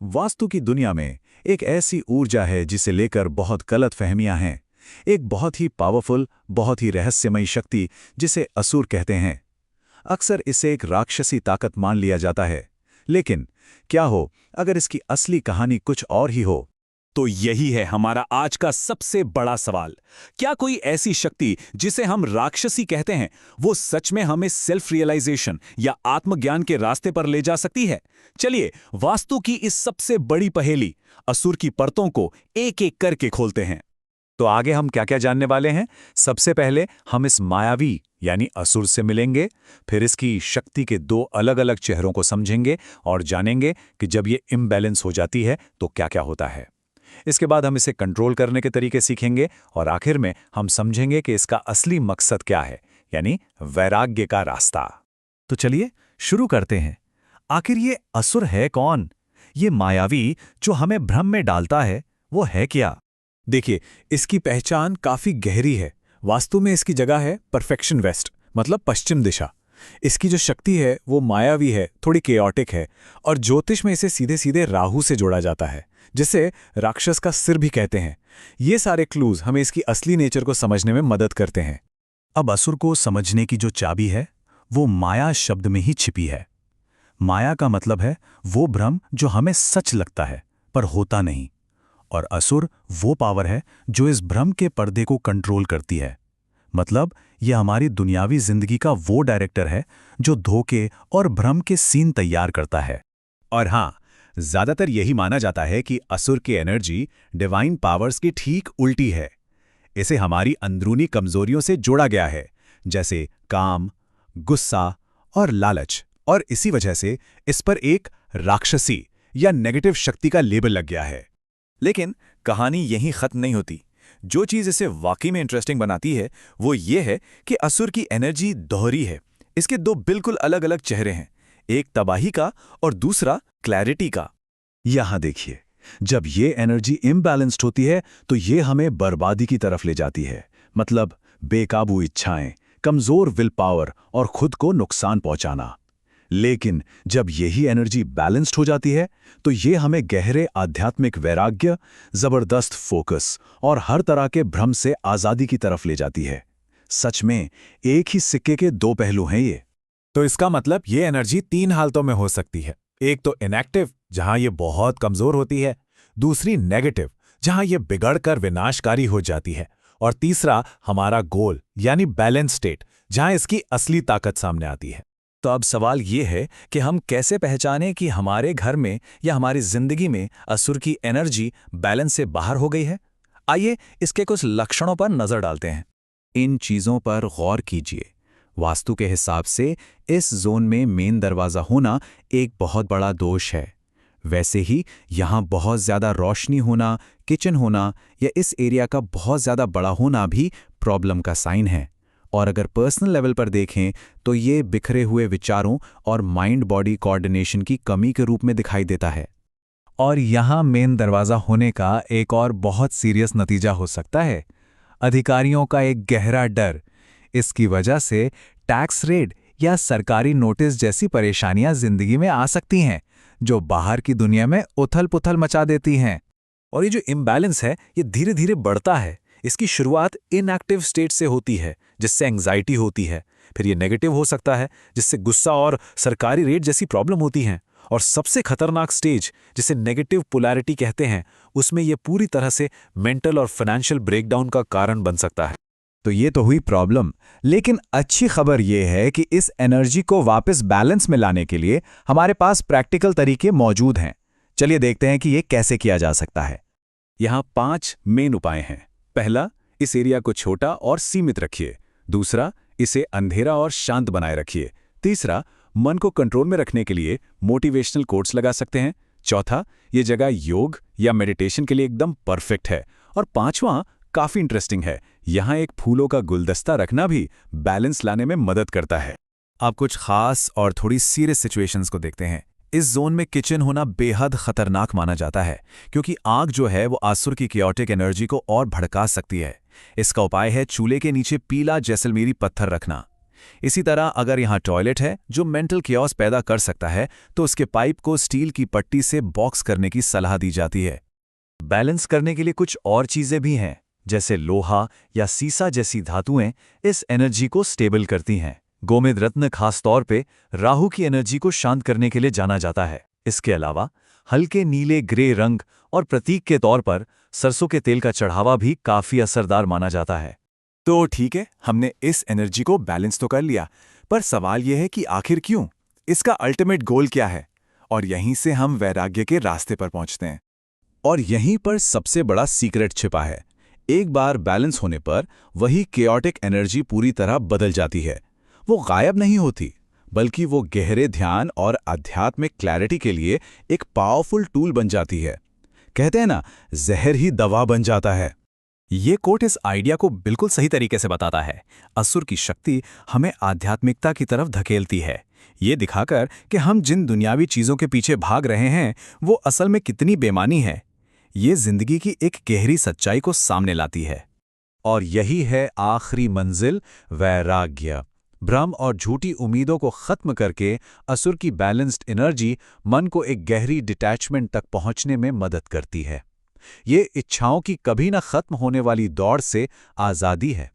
वास्तु की दुनिया में एक ऐसी ऊर्जा है जिसे लेकर बहुत गलतफहमियां हैं। एक बहुत ही पावरफुल, बहुत ही रहस्यमयी शक्ति जिसे असुर कहते हैं। अक्सर इसे एक राक्षसी ताकत मान लिया जाता है, लेकिन क्या हो अगर इसकी असली कहानी कुछ और ही हो? तो यही है हमारा आज का सबसे बड़ा सवाल। क्या कोई ऐसी शक्ति जिसे हम राक्षसी कहते हैं, वो सच में हमें सेल्फ रियलाइजेशन या आत्मज्ञान के रास्ते पर ले जा सकती है? चलिए वास्तु की इस सबसे बड़ी पहेली, असुर की परतों को एक एक करके खोलते हैं। तो आगे हम क्या क्या जानने वाले हैं? सबसे पहले हम इस मायावी यानी असुर से मिलेंगे, फिर इसकी शक्ति के दो अलग अलग चेहरों को समझेंगे और जानेंगे कि जब ये इम्बैलेंस हो जाती है तो क्या क्या होता है। इसके बाद हम इसे कंट्रोल करने के तरीके सीखेंगे और आखिर में हम समझेंगे कि इसका असली मकसद क्या है, यानी वैराग्य का रास्ता। तो चलिए शुरू करते हैं। आखिर ये असुर है कौन? ये मायावी जो हमें भ्रम में डालता है, वो है क्या? देखिए, इसकी पहचान काफी गहरी है। वास्तु में इसकी जगह है परफेक्शन वेस्ट, मतलब पश्चिम दिशा। इसकी जो शक्ति है वो मायावी है, थोड़ी केओटिक है, और ज्योतिष में इसे सीधे सीधे राहु से जोड़ा जाता है, जिसे राक्षस का सिर भी कहते हैं। ये सारे क्लूज हमें इसकी असली नेचर को समझने में मदद करते हैं। अब असुर को समझने की जो चाबी है वो माया शब्द में ही छिपी है। माया का मतलब है वो भ्रम जो हमें सच लगता है पर होता नहीं, और असुर वो पावर है जो इस भ्रम के पर्दे को कंट्रोल करती है। मतलब यह हमारी दुनियावी जिंदगी का वो डायरेक्टर है जो धोखे और भ्रम के सीन तैयार करता है। और हाँ, ज्यादातर यही माना जाता है कि असुर की एनर्जी डिवाइन पावर्स की ठीक उल्टी है। इसे हमारी अंदरूनी कमजोरियों से जोड़ा गया है, जैसे काम, गुस्सा और लालच, और इसी वजह से इस पर एक राक्षसी या नेगेटिव शक्ति का लेबल लग गया है। लेकिन कहानी यहीं खत्म नहीं होती। जो चीज़ इसे वाकई में इंटरेस्टिंग बनाती है वो ये है कि असुर की एनर्जी दोहरी है। इसके दो बिल्कुल अलग अलग चेहरे हैं, एक तबाही का और दूसरा क्लैरिटी का। यहां देखिए, जब ये एनर्जी इम्बैलेंस्ड होती है तो ये हमें बर्बादी की तरफ ले जाती है। मतलब बेकाबू इच्छाएं, कमजोर विल पावर और खुद को नुकसान पहुंचाना। लेकिन जब यही एनर्जी बैलेंस्ड हो जाती है तो ये हमें गहरे आध्यात्मिक वैराग्य, जबरदस्त फोकस और हर तरह के भ्रम से आजादी की तरफ ले जाती है। सच में एक ही सिक्के के दो पहलू हैं ये। तो इसका मतलब ये एनर्जी तीन हालतों में हो सकती है। एक तो इनएक्टिव, जहां ये बहुत कमजोर होती है। दूसरी नेगेटिव, जहां ये बिगड़कर विनाशकारी हो जाती है। और तीसरा हमारा गोल यानी बैलेंस स्टेट, जहां इसकी असली ताकत सामने आती है। तो अब सवाल ये है कि हम कैसे पहचानें कि हमारे घर में या हमारी जिंदगी में असुर की एनर्जी बैलेंस से बाहर हो गई है। आइए इसके कुछ लक्षणों पर नजर डालते हैं। इन चीजों पर गौर कीजिए। वास्तु के हिसाब से इस जोन में मेन दरवाजा होना एक बहुत बड़ा दोष है। वैसे ही यहाँ बहुत ज्यादा रोशनी होना, किचन होना या इस एरिया का बहुत ज्यादा बड़ा होना भी प्रॉब्लम का साइन है। और अगर पर्सनल लेवल पर देखें तो ये बिखरे हुए विचारों और माइंड बॉडी कोऑर्डिनेशन की कमी के रूप में दिखाई देता है। और यहाँ मेन दरवाजा होने का एक और बहुत सीरियस नतीजा हो सकता है, अधिकारियों का एक गहरा डर। इसकी वजह से टैक्स रेड या सरकारी नोटिस जैसी परेशानियां जिंदगी में आ सकती हैं, जो बाहर की दुनिया में उथल-पुथल मचा देती हैं। और ये जो इम्बैलेंस है ये धीरे धीरे बढ़ता है। इसकी शुरुआत इनएक्टिव स्टेट से होती है, जिससे एंग्जाइटी होती है। फिर ये नेगेटिव हो सकता है, जिससे गुस्सा और सरकारी रेट जैसी प्रॉब्लम होती हैं। और सबसे खतरनाक स्टेज, जिसे नेगेटिव पोलैरिटी कहते हैं, उसमें ये पूरी तरह से मेंटल और फाइनेंशियल ब्रेकडाउन का कारण बन सकता है। तो ये तो हुई प्रॉब्लम, लेकिन अच्छी खबर ये है कि इस एनर्जी को वापस बैलेंस में लाने के लिए हमारे पास प्रैक्टिकल तरीके मौजूद हैं। चलिए देखते हैं कि ये कैसे किया जा सकता है। यहाँ 5 मेन उपाय हैं। पहला, इस एरिया को छोटा और सीमित रखिए। दूसरा, इसे अंधेरा और शांत बनाए रखिए। तीसरा, मन को कंट्रोल में रखने के लिए मोटिवेशनल कोट्स लगा सकते हैं। चौथा, ये जगह योग या मेडिटेशन के लिए एकदम परफेक्ट है। और पांचवां काफी इंटरेस्टिंग है, यहाँ एक फूलों का गुलदस्ता रखना भी बैलेंस लाने में मदद करता है। अब कुछ खास और थोड़ी सीरियस सिचुएशंस को देखते हैं। इस जोन में किचन होना बेहद खतरनाक माना जाता है, क्योंकि आग जो है वो आसुर की केओटिक एनर्जी को और भड़का सकती है। इसका उपाय है चूल्हे के नीचे पीला जैसलमेरी पत्थर रखना। इसी तरह अगर यहाँ टॉयलेट है जो मेंटल कियोस पैदा कर सकता है, तो उसके पाइप को स्टील की पट्टी से बॉक्स करने की सलाह दी जाती है। बैलेंस करने के लिए कुछ और चीजें भी हैं, जैसे लोहा या सीसा जैसी धातुएं इस एनर्जी को स्टेबल करती हैं। गोमेद रत्न खास तौर पे राहु की एनर्जी को शांत करने के लिए जाना जाता है। इसके अलावा हल्के नीले ग्रे रंग और प्रतीक के तौर पर सरसों के तेल का चढ़ावा भी काफी असरदार माना जाता है। तो ठीक है, हमने इस एनर्जी को बैलेंस तो कर लिया, पर सवाल यह है कि आखिर क्यों? इसका अल्टीमेट गोल क्या है? और यहीं से हम वैराग्य के रास्ते पर पहुंचते हैं। और यहीं पर सबसे बड़ा सीक्रेट छिपा है। एक बार बैलेंस होने पर वही केओटिक एनर्जी पूरी तरह बदल जाती है। वो गायब नहीं होती, बल्कि वो गहरे ध्यान और आध्यात्मिक क्लैरिटी के लिए एक पावरफुल टूल बन जाती है। कहते हैं ना, जहर ही दवा बन जाता है। ये कोट इस आइडिया को बिल्कुल सही तरीके से बताता है। असुर की शक्ति हमें आध्यात्मिकता की तरफ धकेलती है, ये दिखाकर कि हम जिन दुनियावी चीज़ों के पीछे भाग रहे हैं वो असल में कितनी बेमानी है। ये जिंदगी की एक गहरी सच्चाई को सामने लाती है। और यही है आखिरी मंजिल, वैराग्य। भ्रम और झूठी उम्मीदों को खत्म करके असुर की बैलेंस्ड एनर्जी मन को एक गहरी डिटैचमेंट तक पहुंचने में मदद करती है। ये इच्छाओं की कभी न खत्म होने वाली दौड़ से आज़ादी है।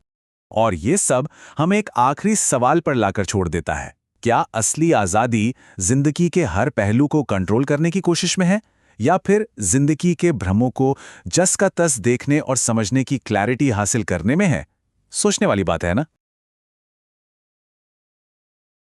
और ये सब हमें एक आखिरी सवाल पर लाकर छोड़ देता है, क्या असली आज़ादी जिंदगी के हर पहलू को कंट्रोल करने की कोशिश में है, या फिर जिंदगी के भ्रमों को जस का तस देखने और समझने की क्लैरिटी हासिल करने में है? सोचने वाली बात है ना।